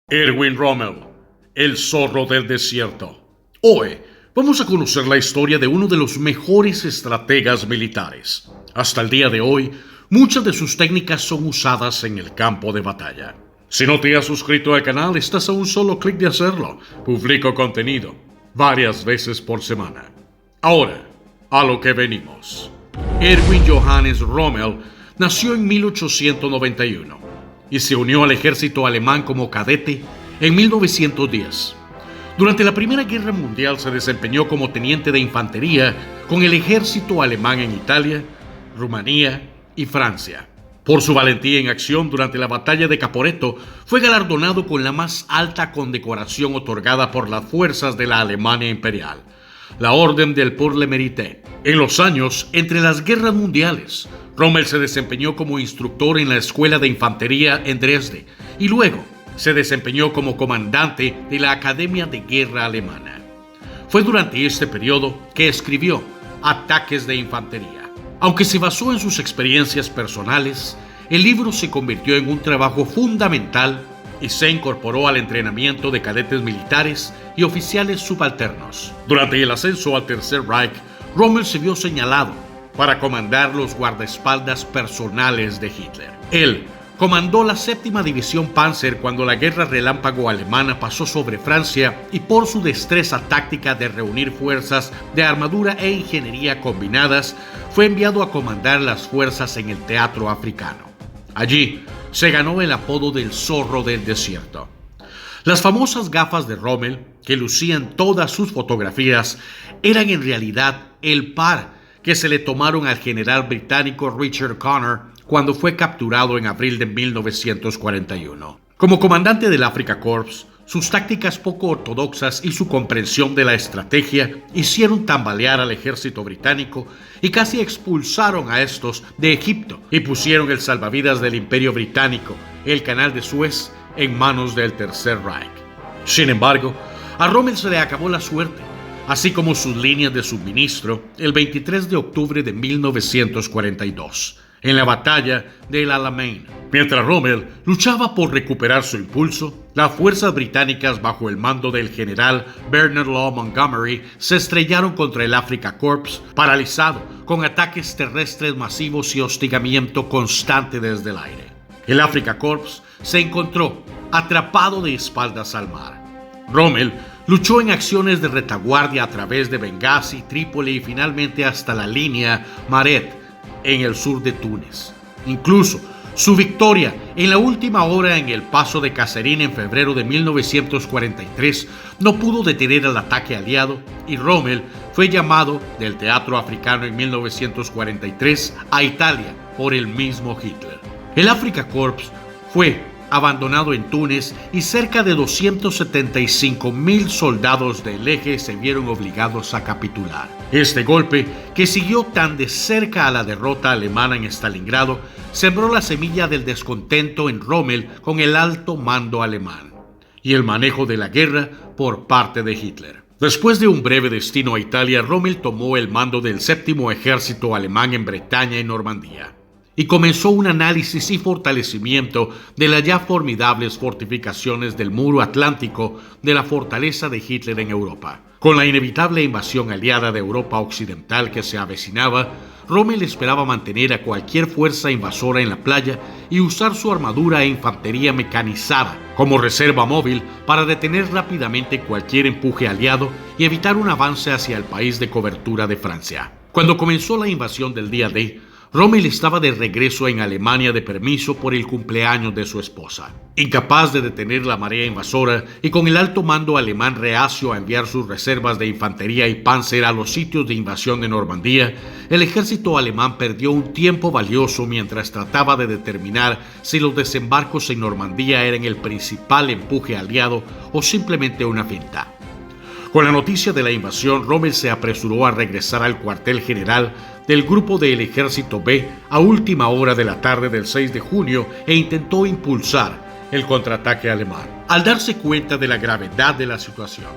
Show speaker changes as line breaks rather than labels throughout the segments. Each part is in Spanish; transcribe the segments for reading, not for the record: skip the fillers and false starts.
Erwin Rommel, el zorro del desierto. Hoy vamos a conocer la historia de uno de los mejores estrategas militares. Hasta el día de hoy, muchas de sus técnicas son usadas en el campo de batalla. Si no te has suscrito al canal, estás a un solo clic de hacerlo. Publico contenido varias veces por semana. Ahora, a lo que venimos. Erwin Johannes Rommel nació en 1891 y se unió al ejército alemán como cadete en 1910. Durante la Primera Guerra Mundial se desempeñó como teniente de infantería con el ejército alemán en Italia, Rumanía y Francia. Por su valentía en acción durante la batalla de Caporetto, fue galardonado con la más alta condecoración otorgada por las fuerzas de la Alemania Imperial, la Orden del Pour le Mérite. En los años entre las guerras mundiales, Rommel se desempeñó como instructor en la Escuela de Infantería en Dresde y luego se desempeñó como comandante de la Academia de Guerra Alemana. Fue durante este periodo que escribió Ataques de Infantería. Aunque se basó en sus experiencias personales, el libro se convirtió en un trabajo fundamental y se incorporó al entrenamiento de cadetes militares y oficiales subalternos. Durante el ascenso al Tercer Reich, Rommel se vio señalado para comandar los guardaespaldas personales de Hitler. Él comandó la 7ª División Panzer cuando la guerra relámpago alemana pasó sobre Francia y por su destreza táctica de reunir fuerzas de armadura e ingeniería combinadas, fue enviado a comandar las fuerzas en el teatro africano. Allí se ganó el apodo del zorro del desierto. Las famosas gafas de Rommel, que lucían todas sus fotografías, eran en realidad el par que se le tomaron al general británico Richard Connor cuando fue capturado en abril de 1941. Como comandante del Afrika Korps, sus tácticas poco ortodoxas y su comprensión de la estrategia hicieron tambalear al ejército británico y casi expulsaron a estos de Egipto y pusieron el salvavidas del Imperio Británico, el Canal de Suez, en manos del Tercer Reich. Sin embargo, a Rommel se le acabó la suerte, así como sus líneas de suministro, el 23 de octubre de 1942. En la batalla del Alamein. Mientras Rommel luchaba por recuperar su impulso, las fuerzas británicas bajo el mando del general Bernard Law Montgomery se estrellaron contra el Afrika Korps, paralizado con ataques terrestres masivos y hostigamiento constante desde el aire. El Afrika Korps se encontró atrapado de espaldas al mar. Rommel luchó en acciones de retaguardia a través de Benghazi, Trípoli y finalmente hasta la línea Maret, en el sur de Túnez. Incluso su victoria en la última hora en el paso de Kasserine en febrero de 1943 no pudo detener el ataque aliado y Rommel fue llamado del teatro africano en 1943 a Italia por el mismo Hitler. El Afrika Korps fue abandonado en Túnez y cerca de 275,000 soldados del eje se vieron obligados a capitular. Este golpe, que siguió tan de cerca a la derrota alemana en Stalingrado, sembró la semilla del descontento en Rommel con el alto mando alemán y el manejo de la guerra por parte de Hitler. Después de un breve destino a Italia, Rommel tomó el mando del 7º Ejército Alemán en Bretaña y Normandía y comenzó un análisis y fortalecimiento de las ya formidables fortificaciones del muro atlántico de la fortaleza de Hitler en Europa. Con la inevitable invasión aliada de Europa Occidental que se avecinaba, Rommel esperaba mantener a cualquier fuerza invasora en la playa y usar su armadura e infantería mecanizada como reserva móvil para detener rápidamente cualquier empuje aliado y evitar un avance hacia el país de cobertura de Francia. Cuando comenzó la invasión del día D, Rommel estaba de regreso en Alemania de permiso por el cumpleaños de su esposa. Incapaz de detener la marea invasora y con el alto mando alemán reacio a enviar sus reservas de infantería y panzer a los sitios de invasión de Normandía, el ejército alemán perdió un tiempo valioso mientras trataba de determinar si los desembarcos en Normandía eran el principal empuje aliado o simplemente una finta. Con la noticia de la invasión, Rommel se apresuró a regresar al cuartel general del grupo del Ejército B a última hora de la tarde del 6 de junio e intentó impulsar el contraataque alemán. Al darse cuenta de la gravedad de la situación,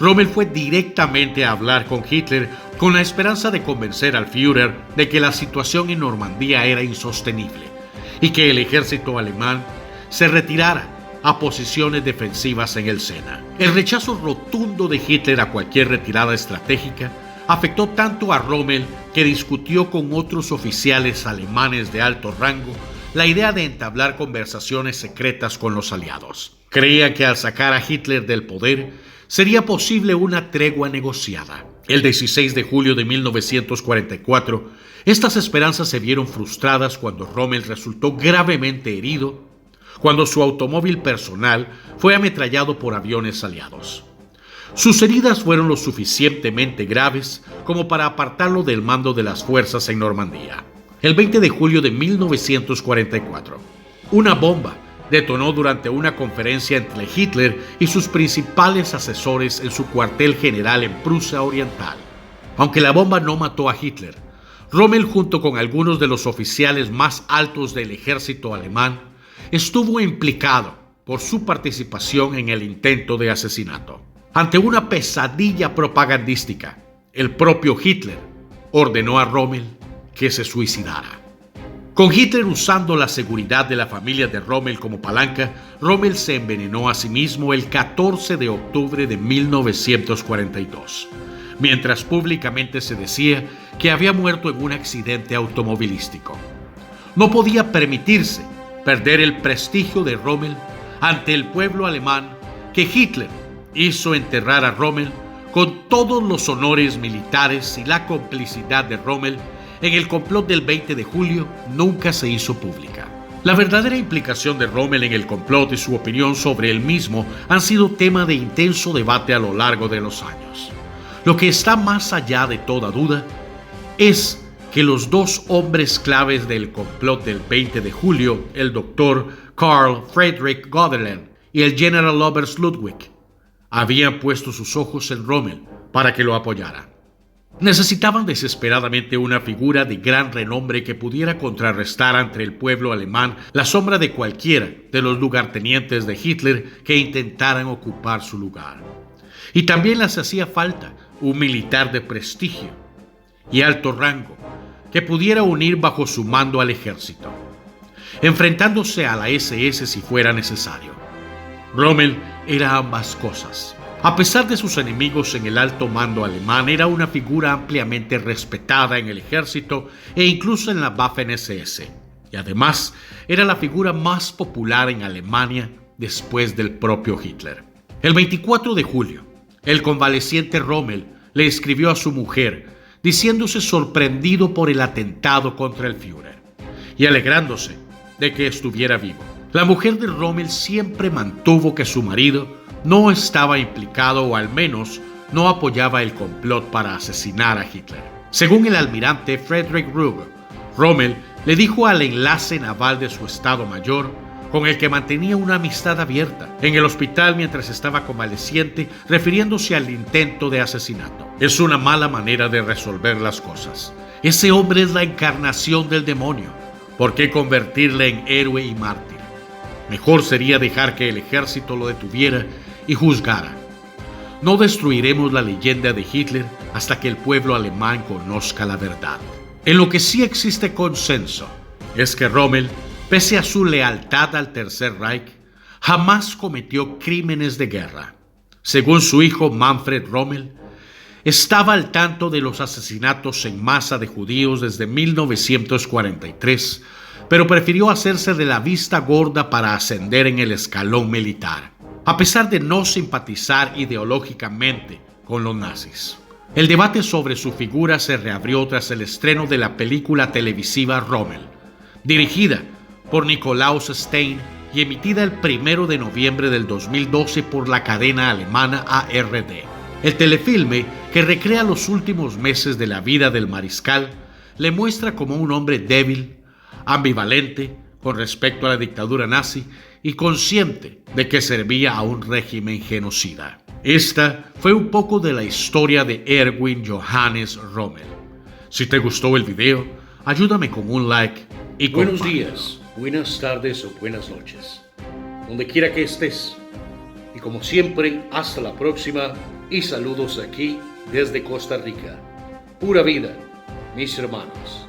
Rommel fue directamente a hablar con Hitler con la esperanza de convencer al Führer de que la situación en Normandía era insostenible y que el ejército alemán se retirara a posiciones defensivas en el Sena. El rechazo rotundo de Hitler a cualquier retirada estratégica afectó tanto a Rommel que discutió con otros oficiales alemanes de alto rango la idea de entablar conversaciones secretas con los aliados. Creía que al sacar a Hitler del poder sería posible una tregua negociada. El 16 de julio de 1944, estas esperanzas se vieron frustradas cuando Rommel resultó gravemente herido cuando su automóvil personal fue ametrallado por aviones aliados. Sus heridas fueron lo suficientemente graves como para apartarlo del mando de las fuerzas en Normandía. El 20 de julio de 1944, una bomba detonó durante una conferencia entre Hitler y sus principales asesores en su cuartel general en Prusia Oriental. Aunque la bomba no mató a Hitler, Rommel, junto con algunos de los oficiales más altos del ejército alemán, estuvo implicado por su participación en el intento de asesinato. Ante una pesadilla propagandística, el propio Hitler ordenó a Rommel que se suicidara. Con Hitler usando la seguridad de la familia de Rommel como palanca, Rommel se envenenó a sí mismo el 14 de octubre de 1942, mientras públicamente se decía que había muerto en un accidente automovilístico. No podía permitirse perder el prestigio de Rommel ante el pueblo alemán, que Hitler hizo enterrar a Rommel con todos los honores militares, y la complicidad de Rommel en el complot del 20 de julio nunca se hizo pública. La verdadera implicación de Rommel en el complot y su opinión sobre él mismo han sido tema de intenso debate a lo largo de los años. Lo que está más allá de toda duda es que los dos hombres claves del complot del 20 de julio, el doctor Karl Friedrich Gaudelin y el General Oberst Ludwig, habían puesto sus ojos en Rommel para que lo apoyara. Necesitaban desesperadamente una figura de gran renombre que pudiera contrarrestar ante el pueblo alemán la sombra de cualquiera de los lugartenientes de Hitler que intentaran ocupar su lugar. Y también les hacía falta un militar de prestigio y alto rango que pudiera unir bajo su mando al ejército, enfrentándose a la SS si fuera necesario. Rommel era ambas cosas. A pesar de sus enemigos en el alto mando alemán, era una figura ampliamente respetada en el ejército e incluso en la Waffen-SS. Y además, era la figura más popular en Alemania después del propio Hitler. El 24 de julio, el convaleciente Rommel le escribió a su mujer, diciéndose sorprendido por el atentado contra el Führer y alegrándose de que estuviera vivo. La mujer de Rommel siempre mantuvo que su marido no estaba implicado, o al menos no apoyaba el complot para asesinar a Hitler. Según el almirante Friedrich Ruber, Rommel le dijo al enlace naval de su Estado Mayor, con el que mantenía una amistad abierta, en el hospital mientras estaba convaleciente, refiriéndose al intento de asesinato: es una mala manera de resolver las cosas. Ese hombre es la encarnación del demonio. ¿Por qué convertirle en héroe y mártir? Mejor sería dejar que el ejército lo detuviera y juzgara. No destruiremos la leyenda de Hitler hasta que el pueblo alemán conozca la verdad. En lo que sí existe consenso es que Rommel, pese a su lealtad al Tercer Reich, jamás cometió crímenes de guerra. Según su hijo Manfred Rommel, estaba al tanto de los asesinatos en masa de judíos desde 1943, pero prefirió hacerse de la vista gorda para ascender en el escalón militar, a pesar de no simpatizar ideológicamente con los nazis. El debate sobre su figura se reabrió tras el estreno de la película televisiva Rommel, dirigida por Nikolaus Stein y emitida el 1 de noviembre del 2012 por la cadena alemana ARD. El telefilme, que recrea los últimos meses de la vida del mariscal, le muestra como un hombre débil, ambivalente con respecto a la dictadura nazi y consciente de que servía a un régimen genocida. Esta fue un poco de la historia de Erwin Johannes Rommel. Si te gustó el video, ayúdame con un like y
buenos días, buenas tardes o buenas noches, donde quiera que estés. Y como siempre, hasta la próxima y saludos aquí desde Costa Rica. Pura vida, mis hermanos.